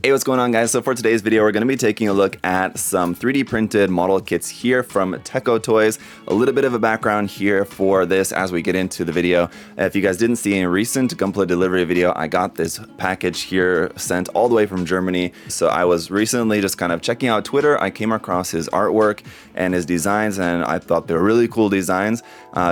Hey, what's going on, guys? So for today's video, we're going to be taking a look at some 3D printed model kits here from TeccoToys. A little bit of a background here for this as we get into the video. If you guys didn't see a recent Gunpla delivery video, I got this package here sent all the way from Germany. So I was recently just kind of checking out Twitter. I came across his artwork and his designs, and I thought they were really cool designs.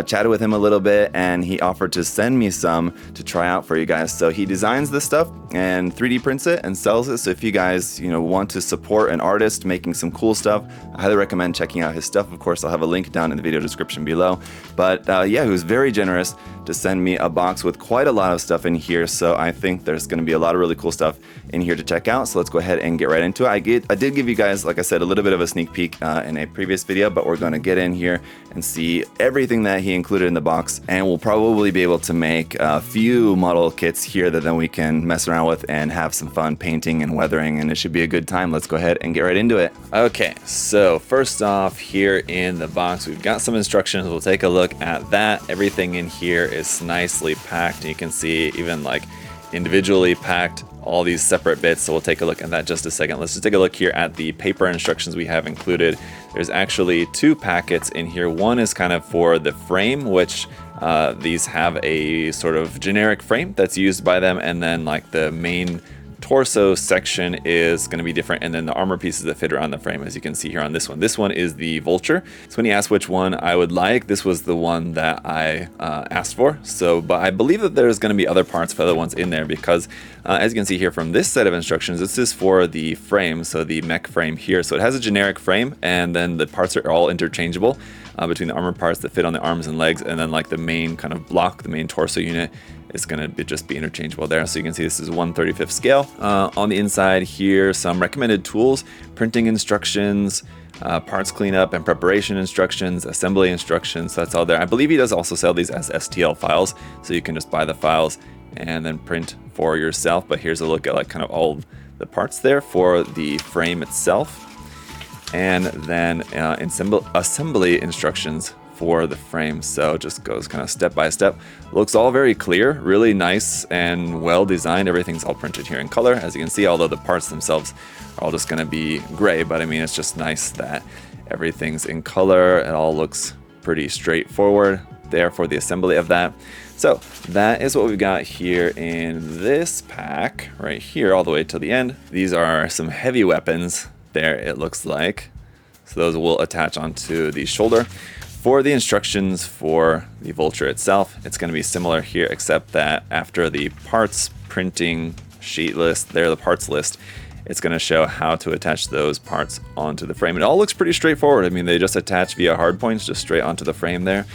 Chatted with him a little bit, and he offered to send me some to try out for you guys. So he designs this stuff and 3D prints it and sells it. So if you guys, want to support an artist making some cool stuff, I highly recommend checking out his stuff. Of course, I'll have a link down in the video description below. But yeah, he was very generous to send me a box with quite a lot of stuff in here. So I think there's going to be a lot of really cool stuff in here to check out. So let's go ahead and get right into it. I did give you guys, like I said, a little bit of a sneak peek in a previous video, but we're going to get in here and see everything that he included in the box. And we'll probably be able to make a few model kits here that then we can mess around with and have some fun painting and weathering, and it should be a good time. Let's go ahead and get right into it. Okay, so first off, here in the box, we've got some instructions. We'll take a look at that. Everything in here is nicely packed. You can see even like individually packed all these separate bits, so we'll take a look at that just a second. Let's just take a look here at the paper instructions we have included. There's actually two packets in here. One is kind of for the frame, which these have a sort of generic frame that's used by them, and then like the main torso section is going to be different, and then the armor pieces that fit around the frame, as you can see here on this one. This one is the Vulture. So when he asked which one I would like, this was the one that I asked for. So, but I believe that there's going to be other parts for other ones in there, because as you can see here from this set of instructions, this is for the frame, so the mech frame here. So it has a generic frame, and then the parts are all interchangeable between the armor parts that fit on the arms and legs, and then like the main kind of block, the main torso unit, is going to just be interchangeable there. So you can see this is 1/35 scale. On the inside here, some recommended tools, printing instructions, parts cleanup and preparation instructions, assembly instructions. So that's all there. I believe he does also sell these as STL files, so you can just buy the files and then print for yourself. But here's a look at like kind of all the parts there for the frame itself, and then assembly instructions for the frame. So it just goes kind of step by step. Looks all very clear, really nice and well designed. Everything's all printed here in color, as you can see, although the parts themselves are all just going to be gray. But I mean, it's just nice that everything's in color. It all looks pretty straightforward there for the assembly of that. So that is what we've got here in this pack right here all the way till the end. These are some heavy weapons there, it looks like. So those will attach onto the shoulder. For the instructions for the Vulture itself, it's going to be similar here, except that after the parts printing sheet list, there, the parts list, it's going to show how to attach those parts onto the frame. It all looks pretty straightforward. I mean, they just attach via hard points just straight onto the frame there.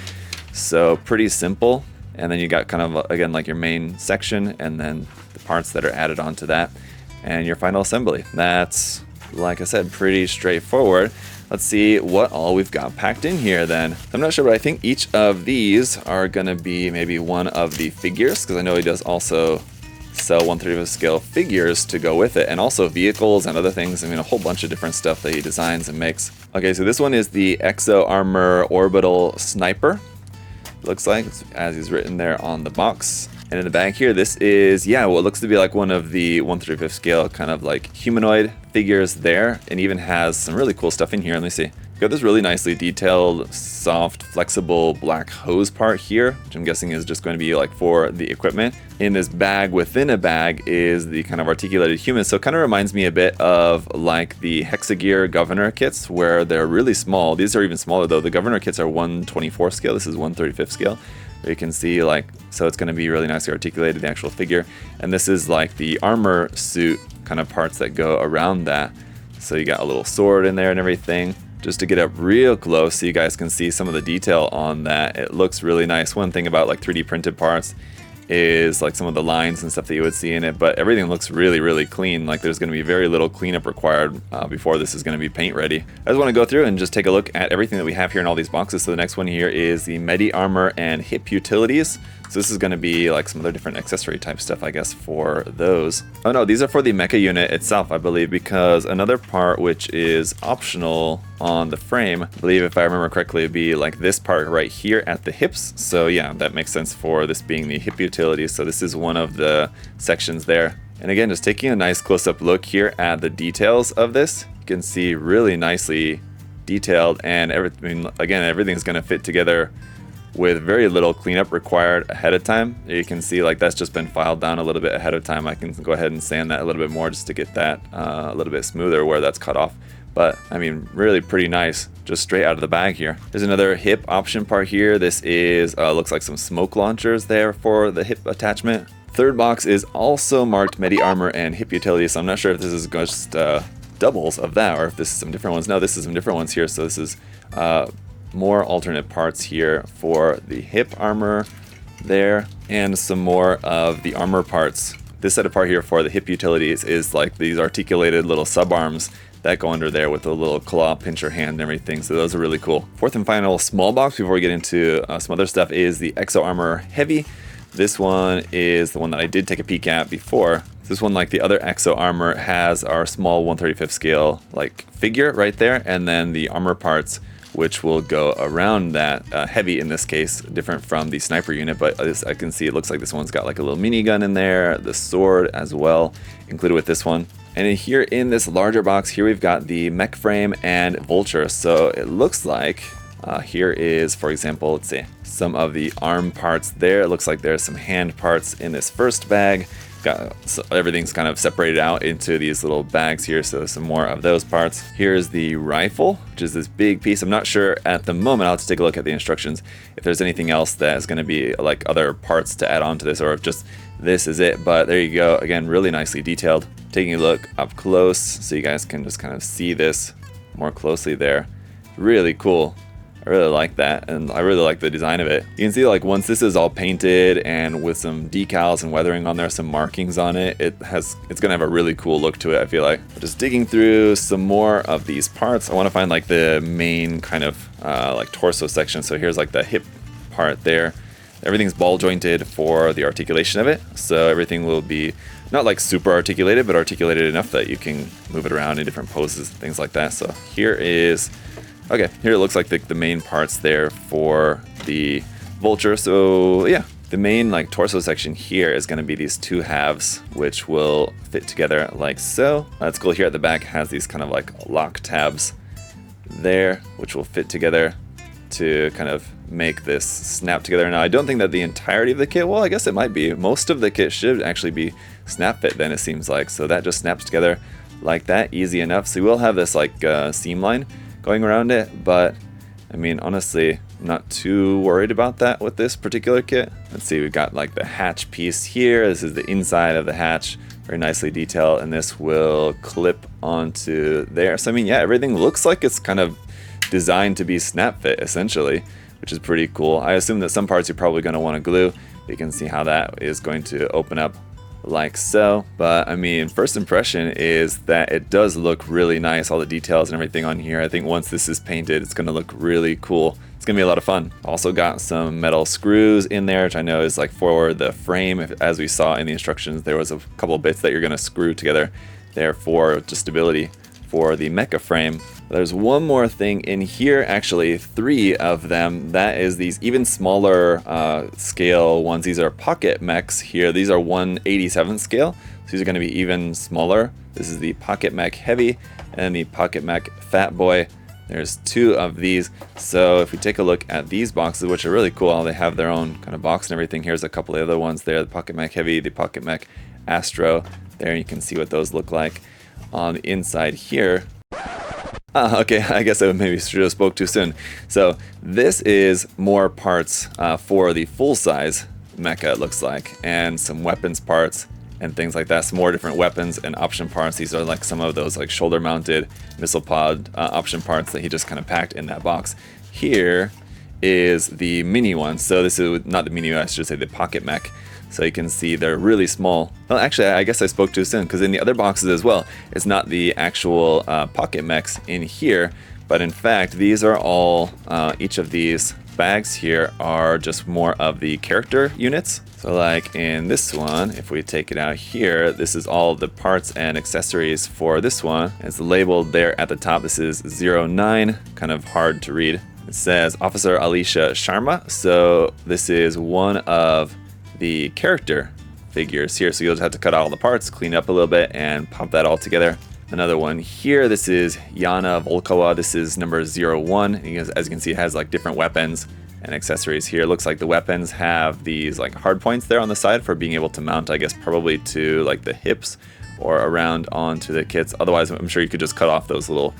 So pretty simple. And then you got kind of, again, like your main section, and then the parts that are added onto that, and your final assembly. That's, like I said, pretty straightforward. Let's see what all we've got packed in here then. I'm not sure, but I think each of these are gonna be maybe one of the figures, because I know he does also sell 1/35 scale figures to go with it, and also vehicles and other things. I mean, a whole bunch of different stuff that he designs and makes. Okay, so this one is the Exo Armor Orbital Sniper. Looks like, as he's written there on the box. And in the bag here, this is, yeah, what looks to be like one of the 1/35 scale kind of like humanoid figures there, and even has some really cool stuff in here. Let me see. Got this really nicely detailed, soft, flexible black hose part here, which I'm guessing is just going to be like for the equipment. In this bag within a bag is the kind of articulated human. So it kind of reminds me a bit of like the Hexagear Governor kits, where they're really small. These are even smaller though. The Governor kits are 1/24 scale. This is 1/35 scale. You can see like, so it's going to be really nicely articulated, the actual figure. And this is like the armor suit kind of parts that go around that. So you got a little sword in there and everything. Just to get up real close so you guys can see some of the detail on that. It looks really nice. One thing about like 3D printed parts is like some of the lines and stuff that you would see in it, but everything looks really, really clean. Like there's going to be very little cleanup required before this is going to be paint ready. I just want to go through and just take a look at everything that we have here in all these boxes. So the next one here is the Medi Armor and Hip Utilities. So this is going to be like some other different accessory type stuff, I guess, for those. Oh no, these are for the mecha unit itself, I believe, because another part which is optional on the frame, I believe if I remember correctly, it'd be like this part right here at the hips. So yeah, that makes sense for this being the hip utilities. So this is one of the sections there And again, just taking a nice close-up look here at the details of this, you can see really nicely detailed, and everything, again, everything's going to fit together with very little cleanup required ahead of time. You can see like that's just been filed down a little bit ahead of time. I can go ahead and sand that a little bit more just to get that a little bit smoother where that's cut off. But I mean, really pretty nice, just straight out of the bag here. There's another hip option part here. This is looks like some smoke launchers there for the hip attachment. Third box is also marked Medi Armor and Hip Utility, so I'm not sure if this is just doubles of that or if this is some different ones. No, this is some different ones here. So this is more alternate parts here for the hip armor there, and some more of the armor parts. This set apart here for the hip utilities is like these articulated little sub arms that go under there with a little claw pincher hand and everything, so those are really cool. Fourth and final small box before we get into some other stuff is the Exo Armor Heavy. This one is the one that I did take a peek at before. This one, like the other Exo Armor, has our small 1/35 scale like figure right there, and then the armor parts which will go around that. Heavy in this case, different from the sniper unit, but as I can see, it looks like this one's got like a little minigun in there, the sword as well, included with this one. And in here in this larger box, here we've got the mech frame and vulture. So it looks like here is, for example, let's see, some of the arm parts there. It looks like there's some hand parts in this first bag. So everything's kind of separated out into these little bags here, so some more of those parts. Here's the rifle, which is this big piece. I'm not sure at the moment, I'll have to take a look at the instructions, if there's anything else that is going to be like other parts to add on to this, or if just this is it. But there you go, again, really nicely detailed. Taking a look up close so you guys can just kind of see this more closely there. Really cool. I really like that, and I really like the design of it. You can see like once this is all painted and with some decals and weathering on there, some markings on it, it's gonna have a really cool look to it, I feel like. Just digging through some more of these parts, I want to find like the main kind of like torso section. So here's like the hip part there. Everything's ball jointed for the articulation of it, so everything will be not like super articulated, but articulated enough that you can move it around in different poses, things like that. So here is, okay, here it looks like the main parts there for the vulture. So yeah, the main like torso section here is going to be these two halves, which will fit together like so. That's cool. Here at the back has these kind of like lock tabs there, which will fit together to kind of make this snap together. Now, I don't think that the entirety of the kit, well, I guess it might be. Most of the kit should actually be snap fit then, it seems like. So that just snaps together like that, easy enough. So we will have this like seam line going around it, but I mean, honestly, I'm not too worried about that with this particular kit. Let's see, we've got like the hatch piece here. This is the inside of the hatch, very nicely detailed, and this will clip onto there. So I mean, yeah, everything looks like it's kind of designed to be snap fit essentially, which is pretty cool. I assume that some parts you're probably going to want to glue. You can see how that is going to open up like so, but I mean, first impression is that it does look really nice, all the details and everything on here. I think once this is painted, it's going to look really cool. It's going to be a lot of fun. Also got some metal screws in there, which I know is like for the frame. As we saw in the instructions, there was a couple of bits that you're going to screw together there for just stability for the Mecha frame. There's one more thing in here, actually 3 of them. That is these even smaller scale ones. These are pocket mechs here. These are 1/87 scale. So these are going to be even smaller. This is the Pocket Mech Heavy and the Pocket Mech Fat Boy. There's 2 of these. So if we take a look at these boxes, which are really cool, they have their own kind of box and everything. Here's a couple of other ones there, the Pocket Mech Heavy, the Pocket Mech Astro. There you can see what those look like on the inside here. Okay, I guess I maybe should have spoke too soon. So this is more parts for the full-size mecha, it looks like, and some weapons parts and things like that. Some more different weapons and option parts. These are like some of those like shoulder-mounted missile pod option parts that he just kind of packed in that box. Here is the mini one. So this is not the mini, I should say the Pocket Mech. So you can see they're really small. Well, actually, I guess I spoke too soon, because in the other boxes as well, it's not the actual pocket mechs in here, but in fact, these are all, each of these bags here are just more of the character units. So like in this one, if we take it out here, this is all the parts and accessories for this one. It's labeled there at the top. This is 09, kind of hard to read. It says Officer Alicia Sharma. So this is one of the character figures here. So you'll just have to cut out all the parts, clean it up a little bit, and pop that all together. Another one here, this is Yana Volkova. This is number 01. And as you can see, it has like different weapons and accessories here. It looks like the weapons have these like hard points there on the side for being able to mount, I guess, probably to like the hips or around onto the kits. Otherwise, I'm sure you could just cut off those little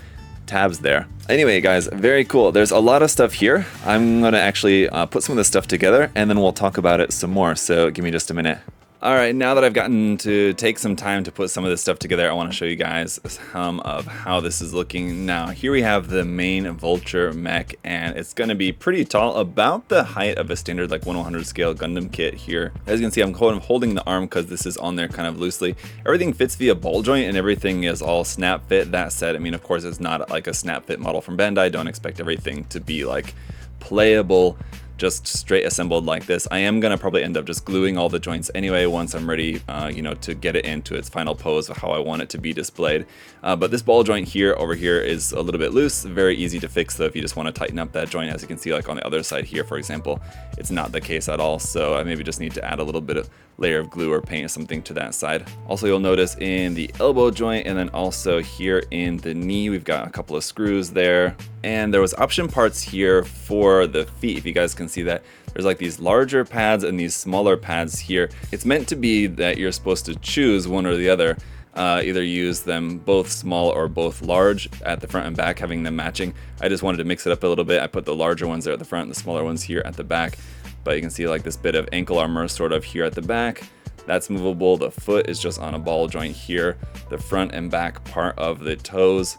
tabs there. Anyway, guys, very cool. There's a lot of stuff here. I'm gonna actually put some of this stuff together, and then we'll talk about it some more. So give me just a minute. All right, now that I've gotten to take some time to put some of this stuff together, I want to show you guys some of how this is looking now. Here we have the main Vulture mech, and it's going to be pretty tall, about the height of a standard like 1/100 scale Gundam kit here. As you can see, I'm kind of holding the arm because this is on there kind of loosely. Everything fits via ball joint, and everything is all snap fit. That said, I mean, of course, it's not like a snap fit model from Bandai. Don't expect everything to be like playable, just straight assembled like this. I am gonna probably end up just gluing all the joints anyway once I'm ready, you know, to get it into its final pose of how I want it to be displayed. But this ball joint here over here is a little bit loose, very easy to fix though if you just want to tighten up that joint. As you can see, like on the other side here, for example, it's not the case at all. So I maybe just need to add a little bit of layer of glue or paint or something to that side. Also, you'll notice in the elbow joint and then also here in the knee, we've got a couple of screws there. And there was option parts here for the feet. If you guys can see that, there's like these larger pads and these smaller pads here. It's meant to be that you're supposed to choose one or the other. Either use them both small or both large at the front and back, having them matching. I just wanted to mix it up a little bit. I put the larger ones there at the front and the smaller ones here at the back. But you can see like this bit of ankle armor sort of here at the back. That's movable. The foot is just on a ball joint here. The front and back part of the toes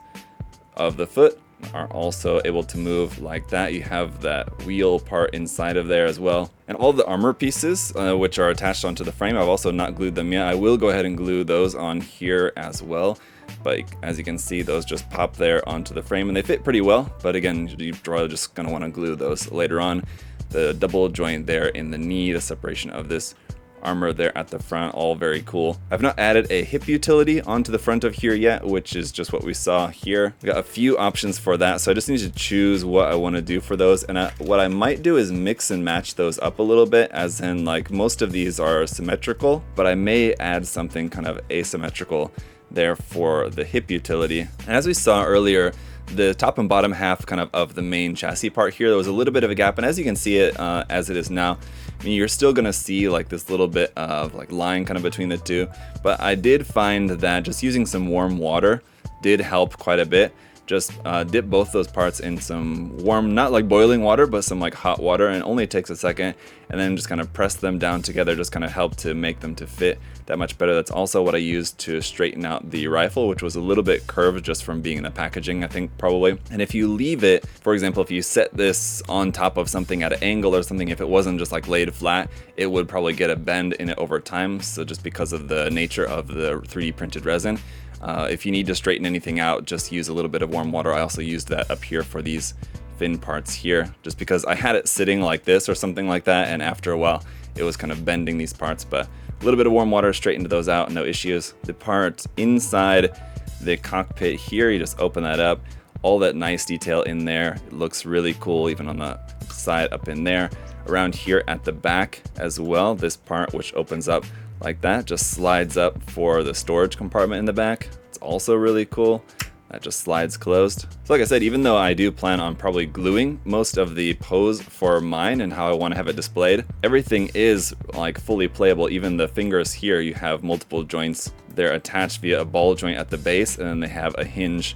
of the foot are also able to move like that. You have that wheel part inside of there as well. And all the armor pieces, which are attached onto the frame, I've also not glued them yet. I will go ahead and glue those on here as well. But as you can see, those just pop there onto the frame and they fit pretty well. But again, you're probably just gonna wanna glue those later on. The double joint there in the knee, the separation of this armor there at the front, all very cool. I've not added a hip utility onto the front of here yet, which is just what we saw here. We got a few options for that, so I just need to choose what I want to do for those. And what I might do is mix and match those up a little bit, as in like most of these are symmetrical, but I may add something kind of asymmetrical there for the hip utility. And as we saw earlier, the top and bottom half kind of the main chassis part here, there was a little bit of a gap, and as you can see it as it is now, I mean, you're still gonna see like this little bit of like line kind of between the two, but I did find that just using some warm water did help quite a bit. Just dip both those parts in some warm, not like boiling water, but some like hot water, and it only takes a second, and then just kind of press them down together, just kind of help to make them to fit that much better. That's also what I used to straighten out the rifle, which was a little bit curved just from being in the packaging, I think probably. And if you leave it, for example, if you set this on top of something at an angle or something, if it wasn't just like laid flat, it would probably get a bend in it over time. So just because of the nature of the 3D printed resin, if you need to straighten anything out, just use a little bit of warm water. I also used that up here for these fin parts here, just because I had it sitting like this or something like that, and after a while it was kind of bending these parts. But a little bit of warm water straightened those out, no issues. The part inside the cockpit here, you just open that up, all that nice detail in there. It looks really cool, even on the side up in there. Around here at the back as well, this part which opens up like that just slides up for the storage compartment in the back. It's also really cool. That just slides closed. So like I said, even though I do plan on probably gluing most of the pose for mine and how I want to have it displayed, everything is like fully playable. Even the fingers here, you have multiple joints. They're attached via a ball joint at the base, and then they have a hinge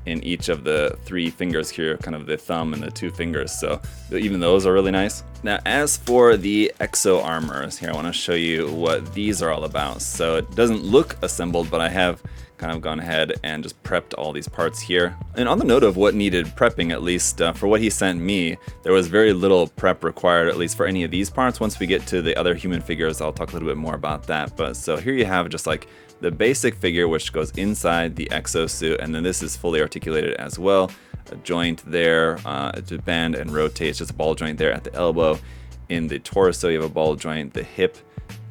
in each of the 3 fingers here, kind of the thumb and the 2 fingers. So even those are really nice. Now, as for the exo armors, here I want to show you what these are all about. So it doesn't look assembled, but I have kind of gone ahead and just prepped all these parts here. And on the note of what needed prepping, at least for what he sent me, there was very little prep required, at least for any of these parts. Once we get to the other human figures, I'll talk a little bit more about that. But so here you have just like the basic figure, which goes inside the exosuit, and then this is fully articulated as well. A joint there to bend and rotate. It's just a ball joint there at the elbow. In the torso, you have a ball joint. The hip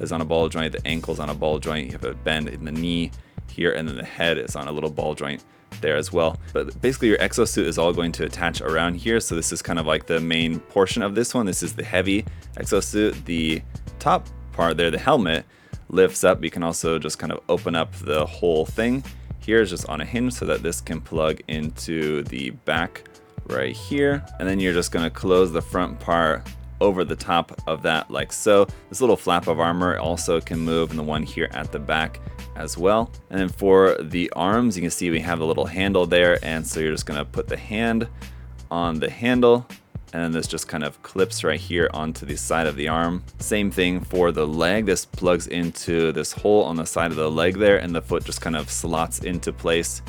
is on a ball joint. The ankle's on a ball joint. You have a bend in the knee here, and then the head is on a little ball joint there as well. But basically your exosuit is all going to attach around here. So this is kind of like the main portion of this one. This is the heavy exosuit. The top part there, the helmet, lifts up. You can also just kind of open up the whole thing. Here is just on a hinge so that this can plug into the back right here. And then you're just going to close the front part over the top of that like so. This little flap of armor also can move, and the one here at the back as well. And then for the arms, you can see we have a little handle there, and so you're just going to put the hand on the handle, and then this just kind of clips right here onto the side of the arm. Same thing for the leg. This plugs into this hole on the side of the leg there, and the foot just kind of slots into place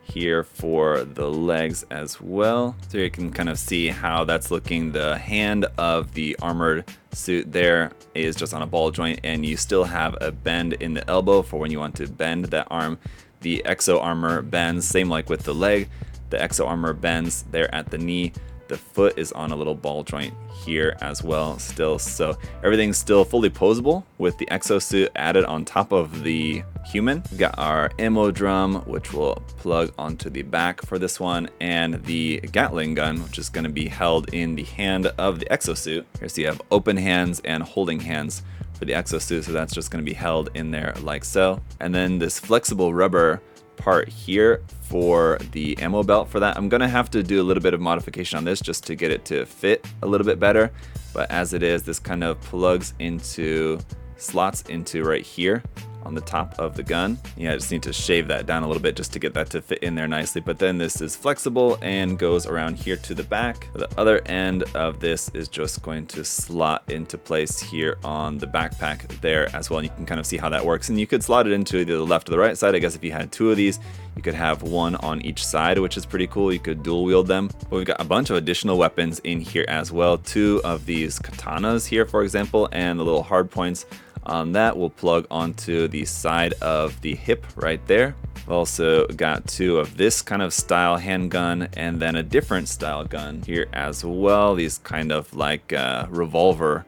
here for the legs as well. So you can kind of see how that's looking. The hand of the armored suit there is just on a ball joint, and you still have a bend in the elbow for when you want to bend that arm. The exo armor bends, same like with the leg. The exo armor bends there at the knee. The foot is on a little ball joint here as well still. So everything's still fully posable with the exosuit added on top of the human. We've got our ammo drum, which will plug onto the back for this one, and the Gatling gun, which is going to be held in the hand of the exosuit. Here, so you have open hands and holding hands for the exosuit, so that's just going to be held in there like so. And then this flexible rubber part here for the ammo belt. For that, I'm gonna have to do a little bit of modification on this just to get it to fit a little bit better, but as it is, this kind of plugs into, slots into right here on the top of the gun. Yeah, I just need to shave that down a little bit just to get that to fit in there nicely, but then this is flexible and goes around here to the back. The other end of this is just going to slot into place here on the backpack there as well, and you can kind of see how that works. And you could slot it into either the left or the right side. I guess if you had two of these, you could have one on each side, which is pretty cool. You could dual wield them. But we've got a bunch of additional weapons in here as well. Two of these katanas here, for example, and the little hard points on that will plug onto the side of the hip right there. We've also got two of this kind of style handgun, and then a different style gun here as well. These kind of like revolver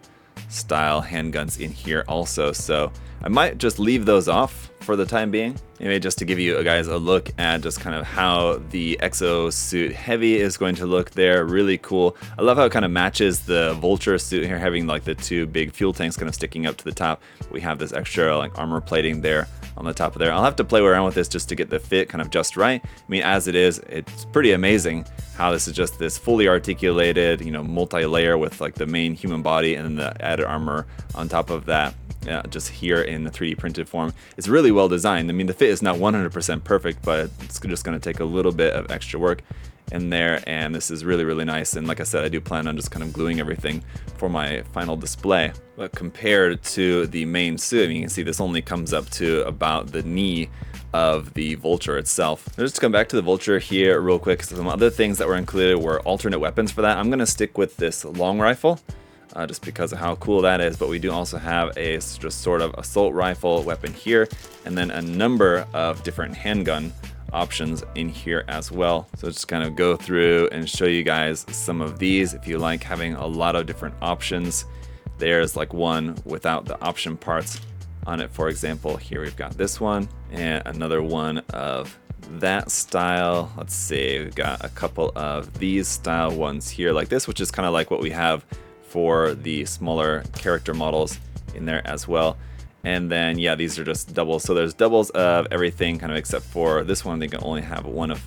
style handguns in here also. So I might just leave those off for the time being. Anyway, just to give you guys a look at just kind of how the exosuit heavy is going to look there. Really cool. I love how it kind of matches the vulture suit here, having like the two big fuel tanks kind of sticking up to the top. We have this extra like armor plating there on the top of there. I'll have to play around with this just to get the fit kind of just right. I mean, as it is, it's pretty amazing how this is just this fully articulated, you know, multi-layer with like the main human body and then the added armor on top of that. Just here in the 3D printed form. It's really well designed. I mean, the fit is not 100% perfect, but it's just going to take a little bit of extra work in there, and this is really, really nice. And like I said, I do plan on just kind of gluing everything for my final display. But compared to the main suit, I mean, you can see this only comes up to about the knee of the vulture itself. Just to come back to the vulture here real quick, some other things that were included were alternate weapons for that. I'm going to stick with this long rifle. Just because of how cool that is, but we do also have a just sort of assault rifle weapon here, and then a number of different handgun options in here as well. So just kind of go through and show you guys some of these if you like having a lot of different options. There's like one without the option parts on it, for example. Here we've got this one, and another one of that style. Let's see, we've got a couple of these style ones here like this, which is kind of like what we have for the smaller character models in there as well. And then yeah, these are just doubles, so there's doubles of everything kind of except for this one. They can only have one of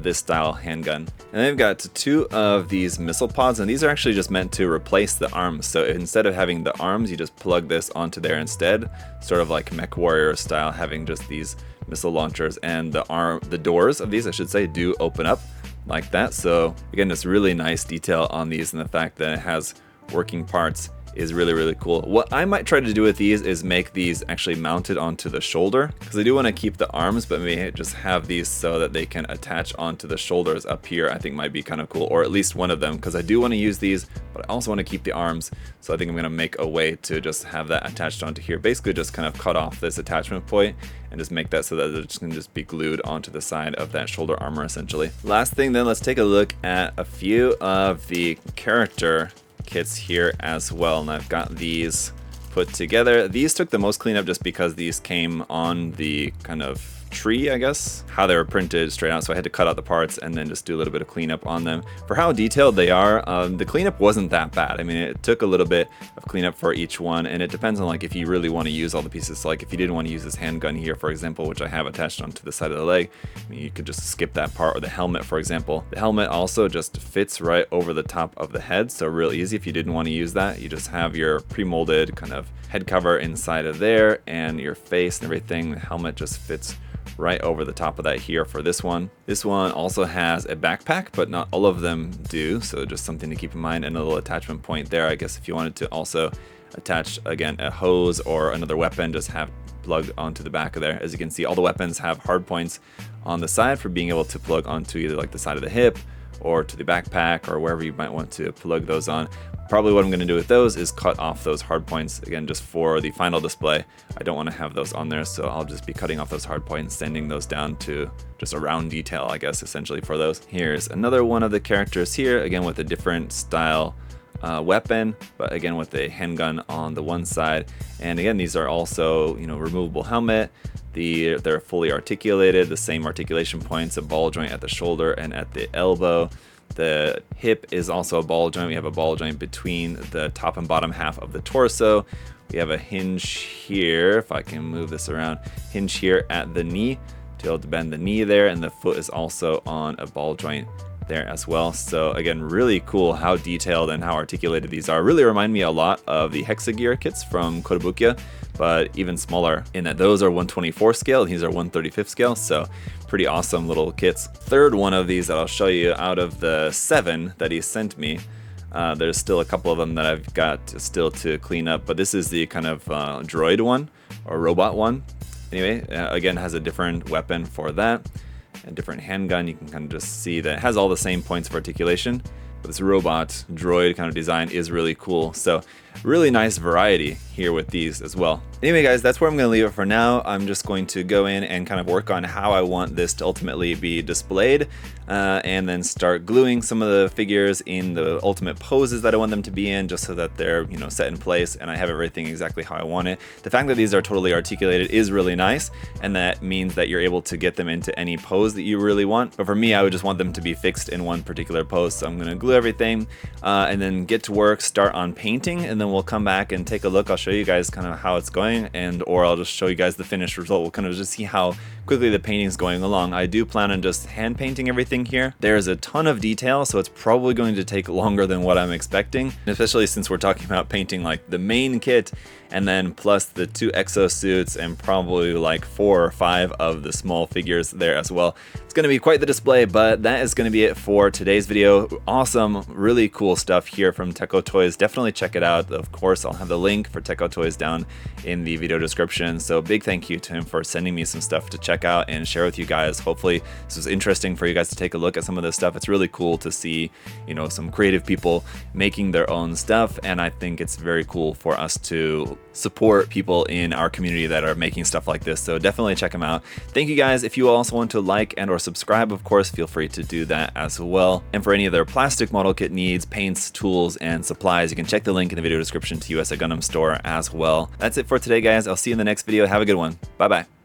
this style handgun. And they've got two of these missile pods, and these are actually just meant to replace the arms. So instead of having the arms, you just plug this onto there instead, sort of like Mech Warrior style, having just these missile launchers. And the doors of these, I should say, do open up like that. So again, just really nice detail on these, and the fact that it has working parts is really, really cool. What I might try to do with these is make these actually mounted onto the shoulder, because I do want to keep the arms, but maybe just have these so that they can attach onto the shoulders up here. I think might be kind of cool, or at least one of them, because I do want to use these, but I also want to keep the arms. So I think I'm going to make a way to just have that attached onto here. Basically just kind of cut off this attachment point and just make that so that it can just be glued onto the side of that shoulder armor essentially. Last thing then, let's take a look at a few of the character kits here as well, and I've got these put together. These took the most cleanup just because these came on the kind of tree, I guess, how they were printed straight out. So I had to cut out the parts and then just do a little bit of cleanup on them. For how detailed they are, the cleanup wasn't that bad. I mean, it took a little bit of cleanup for each one, and it depends on like if you really want to use all the pieces. So like if you didn't want to use this handgun here, for example, which I have attached onto the side of the leg, I mean, you could just skip that part. Or the helmet, for example. The helmet also just fits right over the top of the head, so real easy. If you didn't want to use that, you just have your pre-molded kind of head cover inside of there, and your face and everything. The helmet just fits right over the top of that here for this one. This one also has a backpack, but not all of them do, so just something to keep in mind. And a little attachment point there, I guess, if you wanted to also attach, again, a hose or another weapon, just have plugged onto the back of there. As you can see, all the weapons have hard points on the side for being able to plug onto either like the side of the hip or to the backpack or wherever you might want to plug those on. Probably what I'm going to do with those is cut off those hard points, again, just for the final display. I don't want to have those on there, so I'll just be cutting off those hard points, sending those down to just a round detail, I guess, essentially for those. Here's another one of the characters here, again with a different style weapon, but again with a handgun on the one side. And again, these are also, you know, removable helmet. They're fully articulated, the same articulation points, a ball joint at the shoulder and at the elbow. The hip is also a ball joint. We have a ball joint between the top and bottom half of the torso. We have a hinge here, if I can move this around, hinge here at the knee to be able to bend the knee there, and the foot is also on a ball joint there as well. So again, really cool how detailed and how articulated these are. Really remind me a lot of the Hexagear kits from Kotobukiya, but even smaller in that those are 1/24 scale, these are 1/35 scale, so pretty awesome little kits. Third one of these that I'll show you out of the 7 that he sent me. There's still a couple of them that I've got still to clean up, but this is the kind of droid one or robot one. Anyway, again, has a different weapon for that. A different handgun. You can kind of just see that it has all the same points of articulation, but this robot droid kind of design is really cool. So really nice variety here with these as well. Anyway guys, that's where I'm going to leave it for now. I'm just going to go in and kind of work on how I want this to ultimately be displayed, and then start gluing some of the figures in the ultimate poses that I want them to be in, just so that they're, you know, set in place and I have everything exactly how I want it. The fact that these are totally articulated is really nice, and that means that you're able to get them into any pose that you really want. But for me, I would just want them to be fixed in one particular pose. So I'm going to glue everything and then get to work, start on painting, and then we'll come back and take a look. I'll show you guys kind of how it's going, or I'll just show you guys the finished result. We'll kind of just see how quickly the painting is going along. I do plan on just hand painting everything here. There's a ton of detail, so it's probably going to take longer than what I'm expecting, especially since we're talking about painting like the main kit and then plus the 2 exosuits and probably like 4 or 5 of the small figures there as well. It's going to be quite the display, but that is going to be it for today's video. Awesome, really cool stuff here from TeccoToys. Definitely check it out. Of course, I'll have the link for TeccoToys down in the video description. So big thank you to him for sending me some stuff to check out and share with you guys. Hopefully this was interesting for you guys to take a look at some of this stuff. It's really cool to see, you know, some creative people making their own stuff, and I think it's very cool for us to support people in our community that are making stuff like this. So definitely check them out. Thank you guys. If you also want to like and or subscribe, of course, feel free to do that as well. And for any of their plastic model kit needs, paints, tools, and supplies, you can check the link in the video description to USA Gundam Store as well. That's it for today, guys. I'll see you in the next video. Have a good one. Bye-bye.